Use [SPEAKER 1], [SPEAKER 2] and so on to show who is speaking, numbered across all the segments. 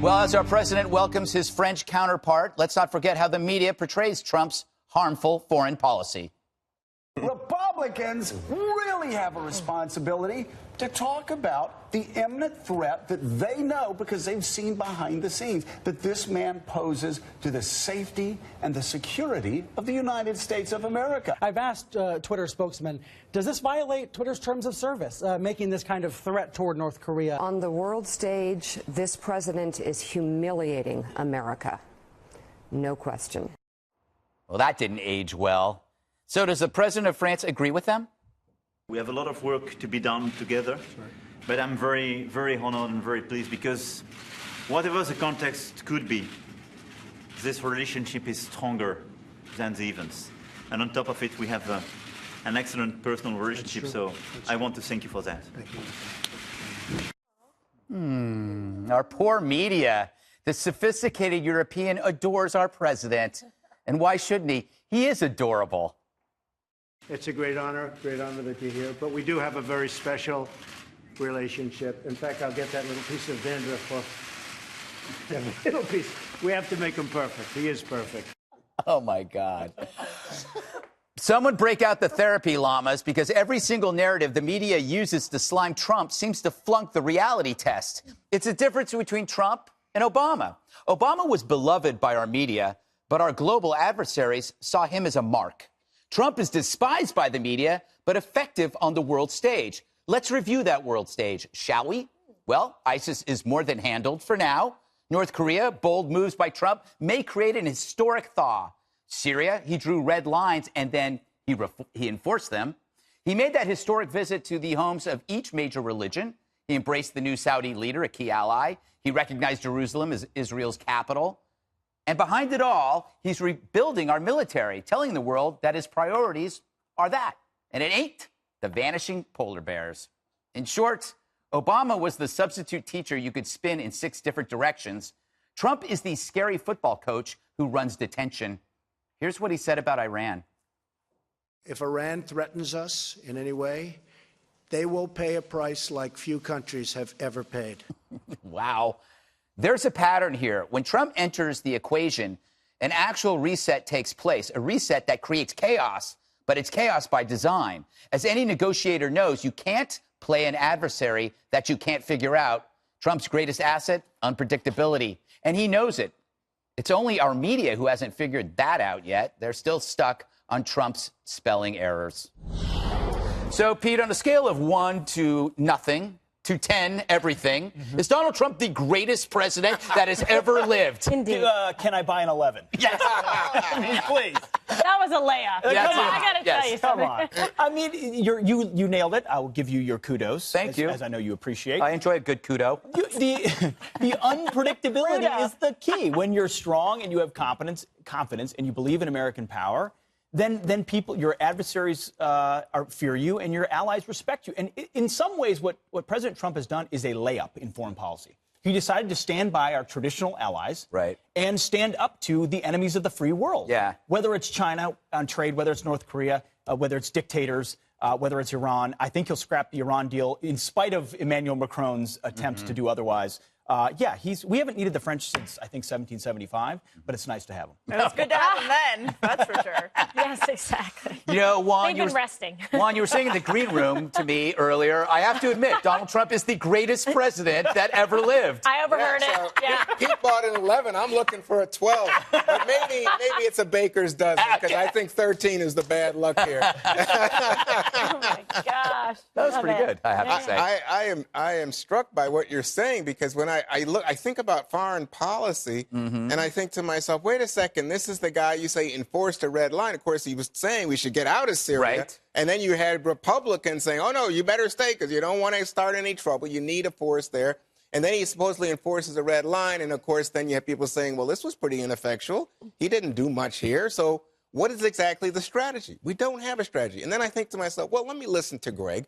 [SPEAKER 1] Well, as our president welcomes his French counterpart, let's not forget how the media portrays Trump's harmful foreign policy.
[SPEAKER 2] Republicans really have a responsibility to talk about the imminent threat that they know, because they've seen behind the scenes, that this man poses to the safety and the security of the United States of America.
[SPEAKER 3] I've asked Twitter spokesman, does this violate Twitter's terms of service, making this kind of threat toward North Korea?
[SPEAKER 4] On the world stage, this president is humiliating America. No question.
[SPEAKER 1] Well, that didn't age well. So does the president of France agree with them?
[SPEAKER 5] We have a lot of work to be done together, but I'm very, very honored and very pleased, because whatever the context could be, this relationship is stronger than the events. And on top of it, we have an excellent personal relationship, so I want to thank you for that.
[SPEAKER 1] Our poor media. The sophisticated European adores our president. And why shouldn't he? He is adorable.
[SPEAKER 6] It's a great honor that you're here. But we do have a very special relationship. In fact, I'll get that little piece of dandruff for that little piece. We have to make him perfect. He is perfect.
[SPEAKER 1] Oh, my God. Someone break out the therapy llamas, because every single narrative the media uses to slime Trump seems to flunk the reality test. It's a difference between Trump and Obama. Obama was beloved by our media, but our global adversaries saw him as a mark. Trump is despised by the media, but effective on the world stage. Let's review that world stage, shall we? Well, ISIS is more than handled for now. North Korea, bold moves by Trump may create an historic thaw. Syria, he drew red lines and then he enforced them. He made that historic visit to the homes of each major religion. He embraced the new Saudi leader, a key ally. He recognized Jerusalem as Israel's capital. And behind it all, he's rebuilding our military, telling the world that his priorities are that. And it ain't the vanishing polar bears. In short, Obama was the substitute teacher you could spin in 6 different directions. Trump is the scary football coach who runs detention. Here's what he said about Iran.
[SPEAKER 6] If Iran threatens us in any way, they will pay a price like few countries have ever paid.
[SPEAKER 1] Wow. There's a pattern here. When Trump enters the equation, an actual reset takes place, a reset that creates chaos, but it's chaos by design. As any negotiator knows, you can't play an adversary that you can't figure out. Trump's greatest asset, unpredictability, and he knows it. It's only our media who hasn't figured that out yet. They're still stuck on Trump's spelling errors. So, Pete, on a scale of 1 to nothing, to 10, everything. Is Donald Trump the greatest president that has ever lived?
[SPEAKER 3] Indeed.
[SPEAKER 7] Can I buy an 11?
[SPEAKER 1] Yes.
[SPEAKER 7] Please.
[SPEAKER 8] That was a layup.
[SPEAKER 1] Yes.
[SPEAKER 8] I got to tell you
[SPEAKER 7] Come
[SPEAKER 8] something.
[SPEAKER 7] on. I mean, you nailed it. I will give you your kudos.
[SPEAKER 1] Thank you.
[SPEAKER 7] As I know you appreciate.
[SPEAKER 1] I enjoy a good kudo.
[SPEAKER 7] The unpredictability is the key. When you're strong and you have confidence and you believe in American power, then people, your adversaries fear you and your allies respect you. And in some ways, what President Trump has done is a layup in foreign policy. He decided to stand by our traditional allies,
[SPEAKER 1] right,
[SPEAKER 7] and stand up to the enemies of the free world.
[SPEAKER 1] Yeah.
[SPEAKER 7] Whether it's China on trade, whether it's North Korea, whether it's dictators, whether it's Iran. I think he'll scrap the Iran deal in spite of Emmanuel Macron's attempts to do otherwise. We haven't needed the French since, I think, 1775, but it's nice to have him.
[SPEAKER 8] It's good to have him then, that's for sure. Yes, exactly.
[SPEAKER 1] You know, Juan,
[SPEAKER 8] They've been resting.
[SPEAKER 1] Juan, you were saying in the green room to me earlier, I have to admit, Donald Trump is the greatest president that ever lived.
[SPEAKER 8] I overheard it. Yeah.
[SPEAKER 9] Pete bought an 11. I'm looking for a 12. But maybe it's a baker's dozen, because I think 13 is the bad luck here.
[SPEAKER 8] Oh, my gosh.
[SPEAKER 1] That was pretty good, I have to say.
[SPEAKER 9] I am struck by what you're saying, because when I think about foreign policy, and I think to myself, wait a second, this is the guy you say enforced a red line. Of course, he was saying we should get out of Syria.
[SPEAKER 1] Right.
[SPEAKER 9] And then you had Republicans saying, oh, no, you better stay because you don't want to start any trouble. You need a force there. And then he supposedly enforces a red line. And, of course, then you have people saying, well, this was pretty ineffectual. He didn't do much here. So what is exactly the strategy? We don't have a strategy. And then I think to myself, well, let me listen to Greg.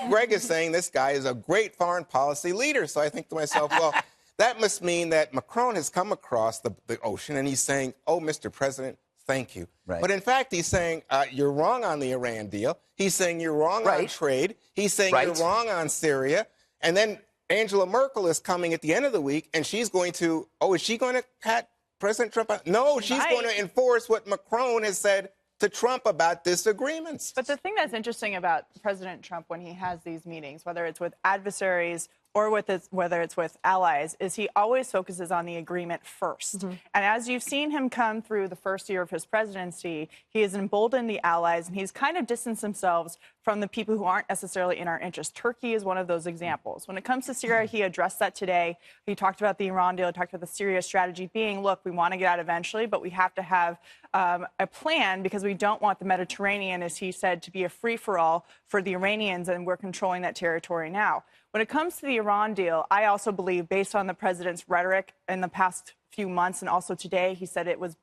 [SPEAKER 9] Greg is saying this guy is a great foreign policy leader. So I think to myself, well, that must mean that Macron has come across the ocean and he's saying, oh, Mr. President, thank you.
[SPEAKER 1] Right.
[SPEAKER 9] But in fact, he's saying you're wrong on the Iran deal. He's saying you're wrong on trade. He's saying you're wrong on Syria. And then Angela Merkel is coming at the end of the week, and she's going to, is she going to pat President Trump out? No, she's going to enforce what Macron has said to Trump about disagreements.
[SPEAKER 8] But the thing that's interesting about President Trump when he has these meetings, whether it's with adversaries or whether it's with allies, is he always focuses on the agreement first. And as you've seen him come through the first year of his presidency, he has emboldened the allies, and he's kind of distanced himself from the people who aren't necessarily in our interest. Turkey is one of those examples. When it comes to Syria, he addressed that today. He talked about the Iran deal, he talked about the Syria strategy being, look, we want to get out eventually, but we have to have a plan because we don't want the Mediterranean, as he said, to be a free-for-all for the Iranians, and we're controlling that territory now. When it comes to the Iran deal, I also believe, based on the president's rhetoric in the past few months and also today, he said it was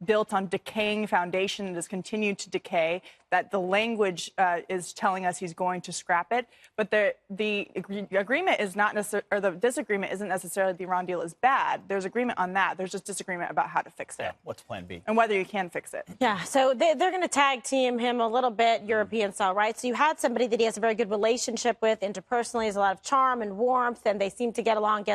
[SPEAKER 8] built on decaying foundation and has continued to decay, that the language is telling us he's going to scrap it. But the agreement is not necessarily, or the disagreement isn't necessarily the Iran deal is bad. There's agreement on that. There's just disagreement about how to fix it.
[SPEAKER 7] Yeah, what's plan B?
[SPEAKER 8] And whether you can fix it.
[SPEAKER 10] Yeah, so they're going to tag team him a little bit European style, right? So you had somebody that he has a very good relationship with interpersonally, has a lot of charm and warmth, and they seem to get along,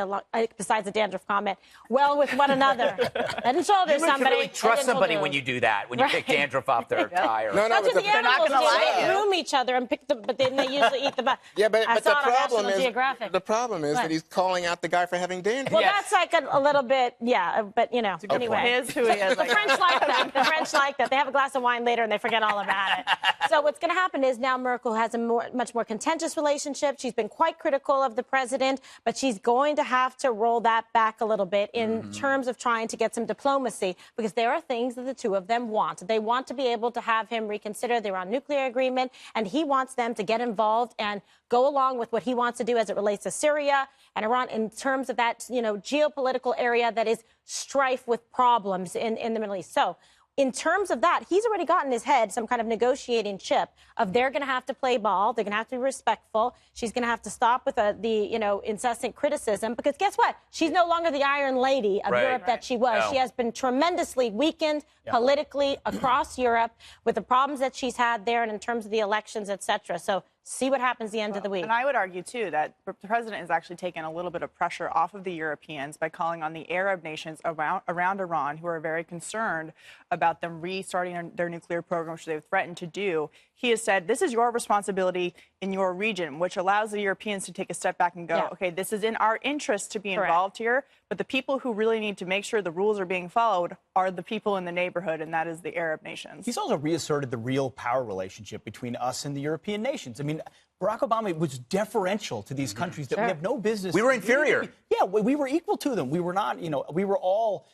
[SPEAKER 10] besides the dandruff comment, well with one another. Head and shoulders,
[SPEAKER 1] You
[SPEAKER 10] somebody.
[SPEAKER 1] can really trust somebody when you do that, when you pick dandruff off their tire.
[SPEAKER 9] No,
[SPEAKER 10] Not just
[SPEAKER 9] but
[SPEAKER 10] the animals,
[SPEAKER 8] gonna lie to
[SPEAKER 10] they
[SPEAKER 8] you.
[SPEAKER 10] groom each other and pick them, but then they usually eat the butt.
[SPEAKER 9] Yeah, but
[SPEAKER 10] I
[SPEAKER 9] the
[SPEAKER 10] saw it on
[SPEAKER 9] problem
[SPEAKER 10] National
[SPEAKER 9] is
[SPEAKER 10] Geographic.
[SPEAKER 9] the problem is
[SPEAKER 10] What?
[SPEAKER 9] that he's calling out the guy for having dandruff.
[SPEAKER 10] Well,
[SPEAKER 1] Yes.
[SPEAKER 10] that's like a little bit, yeah, but you know, anyway.
[SPEAKER 8] He is who he is.
[SPEAKER 10] The French like that. The French like that. They have a glass of wine later and they forget all about it. So what's going to happen is now Merkel has a much more contentious relationship. She's been quite critical of the president, but she's going to have to roll that back a little bit in terms of trying to get some diplomacy, because there are things that the two of them want. They want to be able to have him reconsider the Iran nuclear agreement, and he wants them to get involved and go along with what he wants to do as it relates to Syria and Iran in terms of that, geopolitical area that is strife with problems in the Middle East. So in terms of that, he's already got in his head some kind of negotiating chip of they're going to have to play ball. They're going to have to be respectful. She's going to have to stop with the incessant criticism, because guess what? She's no longer the Iron Lady of Europe that she was.
[SPEAKER 1] No.
[SPEAKER 10] She has been tremendously weakened politically across Europe with the problems that she's had there and in terms of the elections, et cetera. So see what happens the end of the week.
[SPEAKER 8] And I would argue, too, that the president has actually taken a little bit of pressure off of the Europeans by calling on the Arab nations around Iran, who are very concerned about them restarting their nuclear program, which they've threatened to do. He has said, this is your responsibility in your region, which allows the Europeans to take a step back and go, okay, this is in our interest to be involved here, but the people who really need to make sure the rules are being followed are the people in the neighborhood, and that is the Arab nations.
[SPEAKER 7] He's also reasserted the real power relationship between us and the European nations. I mean, Barack Obama was deferential to these countries that we have no business.
[SPEAKER 1] We were inferior.
[SPEAKER 7] We were equal to them. We were not, we were all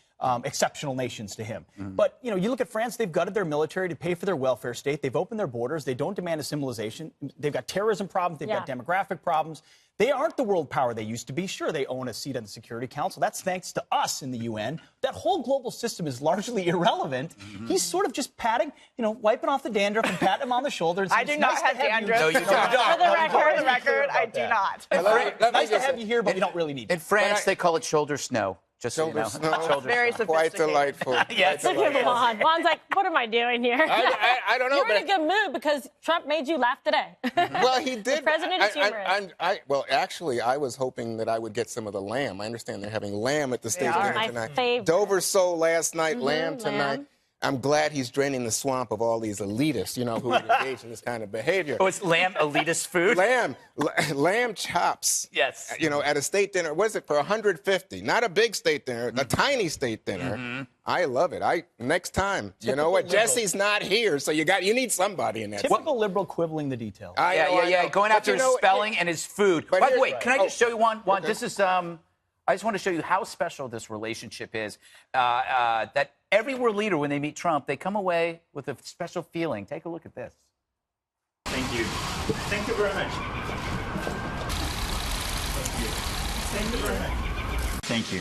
[SPEAKER 7] exceptional nations to him. But, you look at France, they've gutted their military to pay for their welfare state. They've opened their borders. They don't demand assimilation. They've got terrorism problems. They've got demographic problems. They aren't the world power they used to be. Sure, they own a seat on the Security Council. That's thanks to us in the UN. That whole global system is largely irrelevant. He's sort of just patting, wiping off the dandruff and patting him on the shoulder. And saying,
[SPEAKER 8] I do not have dandruff.
[SPEAKER 1] No, you don't.
[SPEAKER 8] For the record, I do not.
[SPEAKER 7] Nice to have you here, but we don't really need you.
[SPEAKER 1] In France, they call it shoulder snow. Just so you know. Shoulder
[SPEAKER 8] Very
[SPEAKER 1] snow.
[SPEAKER 9] Quite
[SPEAKER 8] sophisticated.
[SPEAKER 9] delightful.
[SPEAKER 1] Yes.
[SPEAKER 10] Look at Juan. Juan's like, what am I doing here?
[SPEAKER 9] I don't know.
[SPEAKER 10] You're in a good mood because Trump made you laugh today.
[SPEAKER 9] Well, he did.
[SPEAKER 10] The president is humorous.
[SPEAKER 9] Well, actually, I was hoping that I would get some of the lamb. I understand they're having lamb at the state dinner
[SPEAKER 10] My
[SPEAKER 9] tonight.
[SPEAKER 10] favorite.
[SPEAKER 9] Dover sole last night, lamb tonight.
[SPEAKER 10] lamb.
[SPEAKER 9] I'm glad he's draining the swamp of all these elitists, who would engage in this kind of behavior.
[SPEAKER 1] Oh, it's lamb elitist food?
[SPEAKER 9] Lamb chops.
[SPEAKER 1] Yes.
[SPEAKER 9] At a state dinner. What is it, for $150? Not a big state dinner, a tiny state dinner. I love it. Next time. You know what?
[SPEAKER 7] Liberal.
[SPEAKER 9] Jesse's not here, so you need somebody in that.
[SPEAKER 7] Typical liberal quibbling the details.
[SPEAKER 9] I know.
[SPEAKER 1] Going
[SPEAKER 9] But
[SPEAKER 1] after his spelling and his food.
[SPEAKER 9] but
[SPEAKER 1] By the
[SPEAKER 9] here's-
[SPEAKER 1] way, can I just show you one?
[SPEAKER 9] Okay.
[SPEAKER 1] This is, I just want to show you how special this relationship is. That every world leader, when they meet Trump, they come away with a special feeling. Take a look at this.
[SPEAKER 5] Thank you. Thank you very much. Thank you very much. Thank you.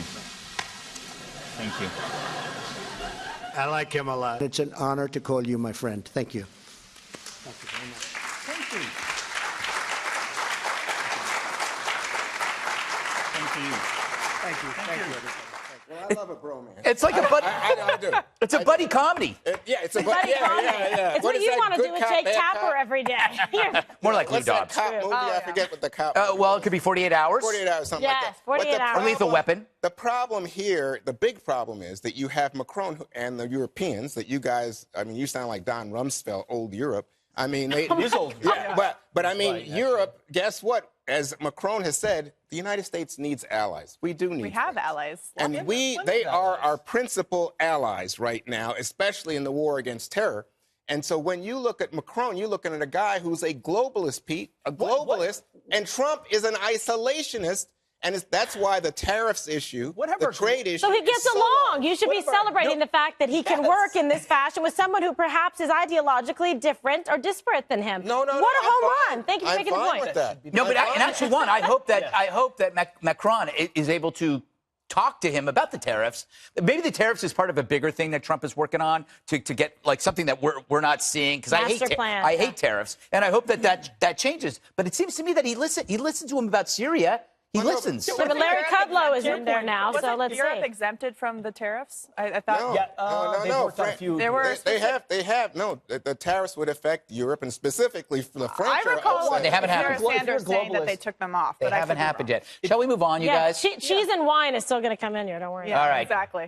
[SPEAKER 5] Thank you.
[SPEAKER 6] I like him a lot. It's an honor to call you my friend. Thank you.
[SPEAKER 1] Thank you.
[SPEAKER 5] Thank you.
[SPEAKER 6] Thank you. Thank you, everybody. Thank you.
[SPEAKER 9] Well, I love a bromance.
[SPEAKER 1] It's like a buddy.
[SPEAKER 9] I do.
[SPEAKER 1] It's a buddy comedy.
[SPEAKER 9] Yeah, it's a
[SPEAKER 10] Buddy comedy.
[SPEAKER 9] yeah.
[SPEAKER 10] It's what
[SPEAKER 9] is
[SPEAKER 10] you
[SPEAKER 9] that,
[SPEAKER 10] want to
[SPEAKER 9] good
[SPEAKER 10] do with
[SPEAKER 9] cop,
[SPEAKER 10] Jake
[SPEAKER 9] bad
[SPEAKER 10] Tapper
[SPEAKER 9] cop?
[SPEAKER 10] every day.
[SPEAKER 1] More like Lou
[SPEAKER 9] What's that
[SPEAKER 1] Dobbs.
[SPEAKER 9] cop movie? I
[SPEAKER 8] yeah.
[SPEAKER 9] forget what the cop.
[SPEAKER 1] Well, it could be 48 hours.
[SPEAKER 9] 48 hours, something like
[SPEAKER 10] Yes,
[SPEAKER 9] that.
[SPEAKER 10] 48
[SPEAKER 9] But the
[SPEAKER 10] hours.
[SPEAKER 1] Or Lethal Weapon.
[SPEAKER 9] The problem here, the big problem is that you have Macron and the Europeans, that you guys, I mean, you sound like Don Rumsfeld, old Europe. I mean, they,
[SPEAKER 7] It is old.
[SPEAKER 9] yeah, but I mean,
[SPEAKER 7] Right,
[SPEAKER 9] Europe, guess what? As Macron has said, the United States needs allies. We do need
[SPEAKER 8] We have
[SPEAKER 9] friends.
[SPEAKER 8] allies.
[SPEAKER 9] And they are our principal allies right now, especially in the war against terror. And so when you look at Macron, you're looking at a guy who's a globalist, Pete, a globalist, and Trump is an isolationist. And that's why the tariffs issue, the trade issue.
[SPEAKER 10] So he gets
[SPEAKER 9] is so
[SPEAKER 10] along. You should be celebrating the fact that he can work in this fashion with someone who perhaps is ideologically different or disparate than him.
[SPEAKER 9] No,
[SPEAKER 10] what a
[SPEAKER 9] I'm
[SPEAKER 10] home
[SPEAKER 9] fine.
[SPEAKER 10] run! Thank you for
[SPEAKER 9] I'm
[SPEAKER 10] making the
[SPEAKER 9] fine
[SPEAKER 10] point.
[SPEAKER 9] with that.
[SPEAKER 1] No, but and actually, one, I hope that Macron is able to talk to him about the tariffs. Maybe the tariffs is part of a bigger thing that Trump is working on to get like something that we're not seeing. Because I hate tariffs, and I hope that changes. But it seems to me that he listens to him about Syria. He listens.
[SPEAKER 10] Yeah, but Larry Kudlow is in there now, so
[SPEAKER 8] Wasn't
[SPEAKER 10] let's
[SPEAKER 8] Europe
[SPEAKER 10] see.
[SPEAKER 8] exempted from the tariffs? I thought.
[SPEAKER 9] No. They have. No, the tariffs would affect Europe and specifically the French.
[SPEAKER 8] I recall
[SPEAKER 1] They haven't happened.
[SPEAKER 8] Sarah Sanders saying that they took them off.
[SPEAKER 1] They
[SPEAKER 8] but I
[SPEAKER 1] haven't
[SPEAKER 8] could be
[SPEAKER 1] happened
[SPEAKER 8] wrong.
[SPEAKER 1] yet. Shall we move on, you guys?
[SPEAKER 10] Cheese and wine is still going to come in here. Don't worry.
[SPEAKER 8] Yeah,
[SPEAKER 1] All right.
[SPEAKER 8] Exactly.